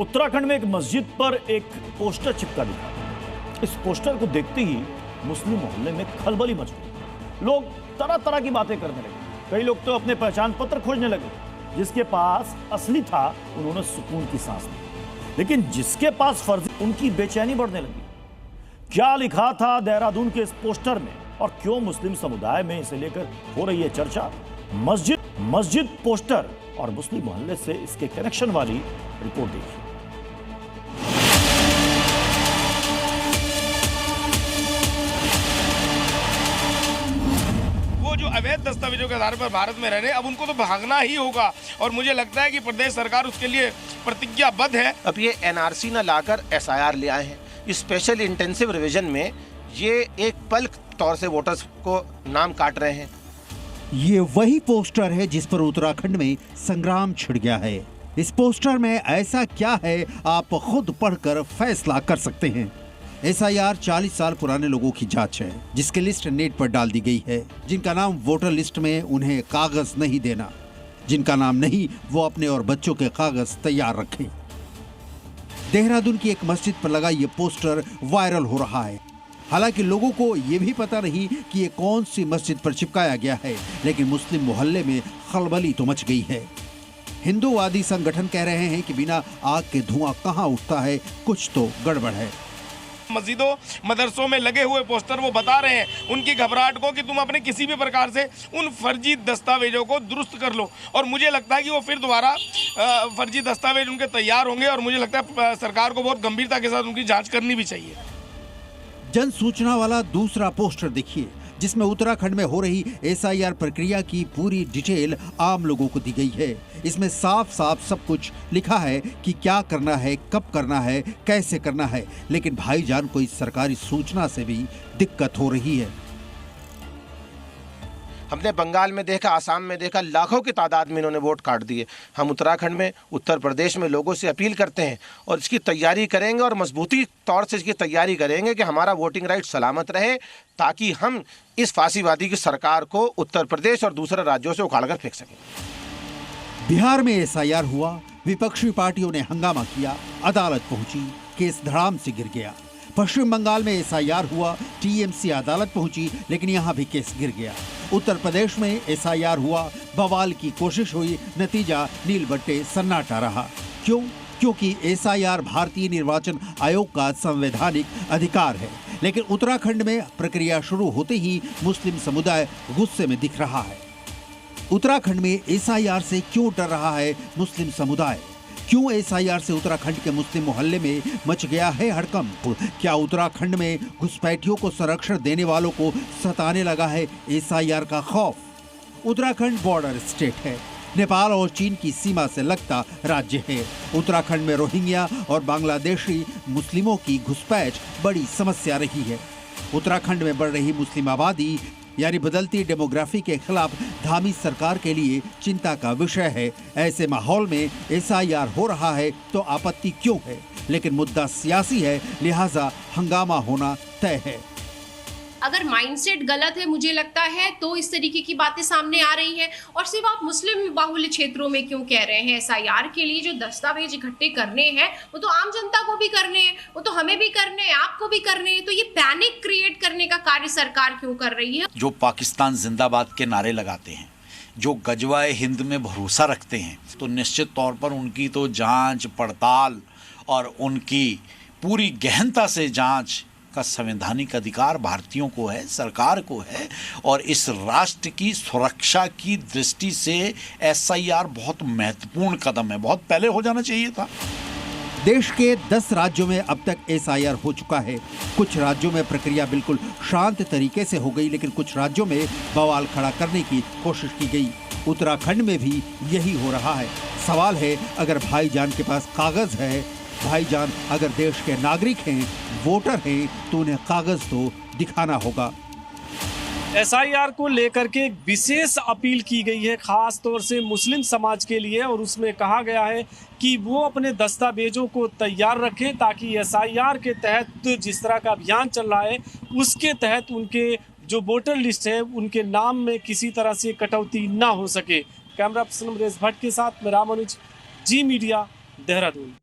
उत्तराखंड में एक मस्जिद पर एक पोस्टर चिपका दिखा। इस पोस्टर को देखते ही मुस्लिम मोहल्ले में खलबली मच गई। लोग तरह तरह की बातें करने लगे। कई लोग तो अपने पहचान पत्र खोजने लगे। जिसके पास असली था उन्होंने सुकून की सांस ली, लेकिन जिसके पास फर्जी, उनकी बेचैनी बढ़ने लगी। क्या लिखा था देहरादून के इस पोस्टर में और क्यों मुस्लिम समुदाय में इसे लेकर हो रही है चर्चा? मस्जिद पोस्टर और मुस्लिम मोहल्ले से इसके कनेक्शन वाली रिपोर्ट देखिए। वो जो अवैध दस्तावेजों के आधार पर भारत में रह रहे हैं, अब उनको तो भागना ही होगा और मुझे लगता है कि प्रदेश सरकार उसके लिए प्रतिज्ञाबद्ध है। अब ये एनआरसी न लाकर एसआईआर ले आए हैं। स्पेशल इंटेंसिव रिवीजन में ये एक बल्क तौर से वोटर्स को नाम काट रहे हैं। ये वही पोस्टर है जिस पर उत्तराखंड में संग्राम छिड़ गया है। इस पोस्टर में ऐसा क्या है, आप खुद पढ़कर फैसला कर सकते हैं। एसआईआर 40 साल पुराने लोगों की जांच है, जिसकी लिस्ट नेट पर डाल दी गई है। जिनका नाम वोटर लिस्ट में, उन्हें कागज नहीं देना। जिनका नाम नहीं, वो अपने और बच्चों के कागज तैयार रखें। देहरादून की एक मस्जिद पर लगा ये पोस्टर वायरल हो रहा है। हालांकि लोगों को ये भी पता नहीं कि ये कौन सी मस्जिद पर चिपकाया गया है, लेकिन मुस्लिम मोहल्ले में खलबली तो मच गई है। हिंदूवादी संगठन कह रहे हैं कि बिना आग के धुआं कहां उठता है, कुछ तो गड़बड़ है। मस्जिदों मदरसों में लगे हुए पोस्टर वो बता रहे हैं उनकी घबराहट को कि तुम अपने किसी भी प्रकार से उन फर्जी दस्तावेजों को दुरुस्त कर लो, और मुझे लगता है कि वो फिर दोबारा फर्जी दस्तावेज उनके तैयार होंगे और मुझे लगता है सरकार को बहुत गंभीरता के साथ उनकी जांच करनी भी चाहिए। जन सूचना वाला दूसरा पोस्टर देखिए, जिसमें उत्तराखंड में हो रही एसआईआर प्रक्रिया की पूरी डिटेल आम लोगों को दी गई है। इसमें साफ साफ सब कुछ लिखा है कि क्या करना है, कब करना है, कैसे करना है। लेकिन भाईजान को इस सरकारी सूचना से भी दिक्कत हो रही है। हमने बंगाल में देखा, आसाम में देखा, लाखों की तादाद में इन्होंने वोट काट दिए। हम उत्तराखंड में, उत्तर प्रदेश में लोगों से अपील करते हैं और इसकी तैयारी करेंगे और मजबूती तौर से इसकी तैयारी करेंगे कि हमारा वोटिंग राइट सलामत रहे, ताकि हम इस फांसीवादी की सरकार को उत्तर प्रदेश और दूसरे राज्यों से उखाड़ कर फेंक सकें। बिहार में एसआईआर हुआ, विपक्षी पार्टियों ने हंगामा किया, अदालत पहुंची, केस धड़ाम से गिर गया। पश्चिम बंगाल में एसआईआर हुआ, टीएमसी अदालत पहुंची, लेकिन यहां भी केस गिर गया। उत्तर प्रदेश में एसआईआर हुआ, बवाल की कोशिश हुई, नतीजा नील बट्टे सन्नाटा रहा। क्यों? क्योंकि एसआईआर भारतीय निर्वाचन आयोग का संवैधानिक अधिकार है। लेकिन उत्तराखंड में प्रक्रिया शुरू होते ही मुस्लिम समुदाय गुस्से में दिख रहा है। उत्तराखंड में एसआईआर से क्यों डर रहा है मुस्लिम समुदाय? क्यों एसआईआर से उत्तराखंड के मुस्लिम मोहल्ले में मच गया है हड़कंप? क्या उत्तराखंड में घुसपैठियों को संरक्षण देने वालों को सताने लगा है एसआईआर का खौफ? उत्तराखंड बॉर्डर स्टेट है, नेपाल और चीन की सीमा से लगता राज्य है। उत्तराखंड में रोहिंग्या और बांग्लादेशी मुस्लिमों की घुसपैठ बड़ी समस्या रही है। उत्तराखंड में बढ़ रही मुस्लिम आबादी यानी बदलती डेमोग्राफी के खिलाफ धामी सरकार के लिए चिंता का विषय है। ऐसे माहौल में एसआईआर हो रहा है तो आपत्ति क्यों है? लेकिन मुद्दा सियासी है, लिहाजा हंगामा होना तय है। अगर माइंडसेट गलत है, मुझे लगता है, तो इस तरीके की बातें सामने आ रही हैं। और सिर्फ आप मुस्लिम बाहुल्य क्षेत्रों में क्यों कह रहे हैं? एसआईआर के लिए जो दस्तावेज इकट्ठे करने हैं वो तो आम जनता को भी करने हैं, वो तो हमें भी करने हैं, आपको भी करने हैं। तो ये पैनिक क्रिएट करने का कार्य सरकार क्यों कर रही है? जो पाकिस्तान जिंदाबाद के नारे लगाते हैं, जो गजवाए हिंद में भरोसा रखते हैं, तो निश्चित तौर पर उनकी तो जांच पड़ताल और उनकी पूरी गहनता से जांच का संवैधानिक अधिकार भारतीयों को है, सरकार को है। और इस राष्ट्र की सुरक्षा की दृष्टि से एसआईआर बहुत महत्वपूर्ण कदम है, बहुत पहले हो जाना चाहिए था। देश के 10 राज्यों में अब तक एसआईआर हो चुका है। कुछ राज्यों में प्रक्रिया बिल्कुल शांत तरीके से हो गई, लेकिन कुछ राज्यों में बवाल खड़ा करने की कोशिश की गई। उत्तराखंड में भी यही हो रहा है। सवाल है, अगर भाईजान के पास कागज है, भाईजान अगर देश के नागरिक हैं, वोटर हैं, तो उन्हें कागज तो दिखाना होगा। एसआईआर को लेकर के एक विशेष अपील की गई है, खास तौर से मुस्लिम समाज के लिए, और उसमें कहा गया है कि वो अपने दस्तावेजों को तैयार रखें ताकि एसआईआर के तहत जिस तरह का अभियान चल रहा है उसके तहत उनके जो वोटर लिस्ट है उनके नाम में किसी तरह से कटौती ना हो सके। कैमरा पर्सन नरेश भट्ट के साथ मैं रामानुज, जी मीडिया, देहरादून।